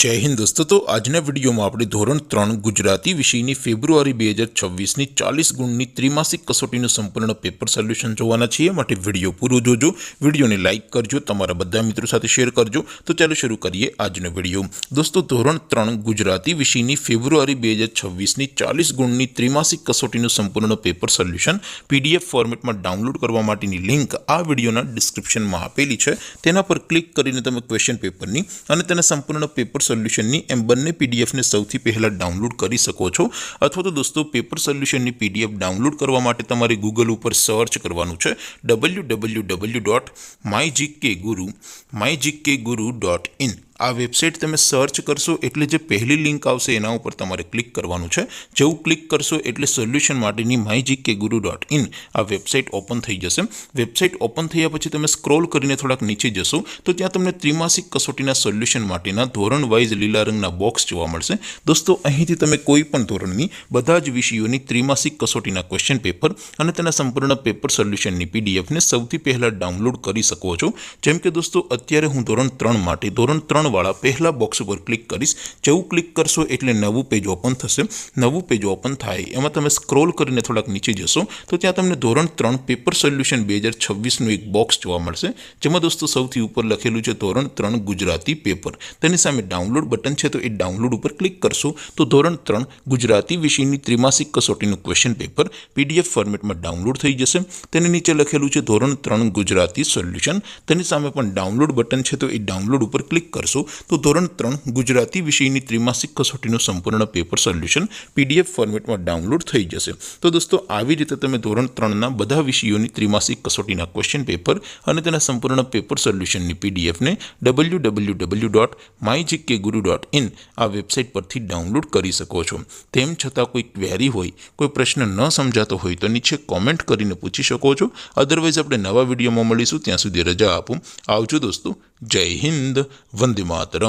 जय हिंद दोस्तों। तो आजना विडियो में આપણે ધોરણ 3 ગુજરાતી વિષયની ફેબ્રુઆરી 2026ની 40 ગુણની ત્રિમાસિક કસોટીનું સંપૂર્ણ પેપર સોલ્યુશન જોવાના છીએ। માટે વિડિયો પૂરો જોજો, વિડિયોને લાઈક કરજો, તમારા બધા મિત્રો સાથે શેર કરજો। તો ચાલો શરૂ કરીએ આજનો વિડિયો। દોસ્તો ધોરણ 3 ગુજરાતી વિષયની ફેબ્રુઆરી 2026ની 40 ગુણની ત્રિમાસિક કસોટીનું સંપૂર્ણ પેપર સોલ્યુશન પીડીએફ ફોર્મેટમાં ડાઉનલોડ કરવા માટેની લિંક આ વિડિયોના ડિસ્ક્રિપ્શનમાં આપેલી છે। તેના પર ક્લિક કરીને તમે ક્વેશ્ચન પેપરની અને તેના સંપૂર્ણ પેપર સોલ્યુશनની એમ બંને પીડીએફને સૌથી પહેલા ડાઉનલોડ કરી શકો છો। અથવા તો દોસ્તો પેપર સોલ્યુશનની પીડીએફ ડાઉનલોડ કરવા માટે તમારે ગૂગલ ઉપર સર્ચ કરવાનું છે www.mygkguru.in। આ વેબસાઇટ તમે સર્ચ કરશો એટલે જે પહેલી લિંક આવશે એના ઉપર તમારે ક્લિક કરવાનું છે। જેવું ક્લિક કરશો એટલે સોલ્યુશન માટેની mygkguru.in આ વેબસાઇટ ઓપન થઈ જશે। વેબસાઇટ ઓપન થયા પછી તમે સ્ક્રોલ કરીને થોડાક નીચે જશો તો ત્યાં તમને ત્રિમાસિક કસોટીના સોલ્યુશન માટેના ધોરણ વાઇઝ લીલા રંગના બોક્સ જોવા મળશે। દોસ્તો અહીંથી તમે કોઈ પણ ધોરણની બધા જ વિષયોની ત્રિમાસિક કસોટીના ક્વેશ્ચન પેપર અને તેના સંપૂર્ણ પેપર સોલ્યુશનની પીડીએફને સૌથી પહેલા ડાઉનલોડ કરી શકો છો। જેમ કે દોસ્તો અત્યારે હું ધોરણ 3 માટે ધોરણ 3 वाला पहला बॉक्स पर क्लिक करीश। जेवू क्लिक करशो एटले नवुं पेज ओपन थशे। नवुं पेज ओपन थाय एमां तमे स्क्रॉल करीने थोड़ाक नीचे जशो तो त्यां तमने धोरण 3 पेपर सोल्यूशन 2026 नुं एक बॉक्स जोवा मळशे। जेमां दोस्तों सौथी उपर लखेलुं छे धोरण 3 गुजराती पेपर। तेनी सामे डाउनलॉड बटन छे तो ए डाउनलॉड उपर क्लिक करशो तो धोरण 3 गुजराती विषयनी त्रिमासिक कसोटीनुं क्वेश्चन पेपर पीडीएफ फॉर्मेटमां डाउनलॉड थई जशे। तेनी नीचे लखेलुं छे धोरण 3 गुजराती सोल्यूशन। तेनी सामे पण डाउनलॉड बटन छे तो ए डाउनलॉड उपर क्लिक करशो तो धोरण 3 गुजराती विषयनी त्रिमासिक कसोटीनुं संपूर्ण पेपर सोल्यूशन पीडीएफ फॉर्मेटमां डाउनलॉड थई जशे। तो दोस्तों आवी रीते तमे धोरण 3 ना बधा विषयोनी त्रिमासिक कसोटीना क्वेश्चन पेपर अने तेना संपूर्ण पेपर सोल्यूशननी पीडीएफ ने www.mygkguru.in आ वेबसाइट परथी डाउनलॉड करी सको छो। तेम छतां कोई क्वेरी होय, कोई प्रश्न न समजातो होय तो नीचे कॉमेंट करीने पूछी शको छो। अदरवाइज आपणे नवा विडियोमां मळीशुं, त्यां सुधी रजा आपो। आवजो दोस्तों। जय हिंद, वंदे मातरम।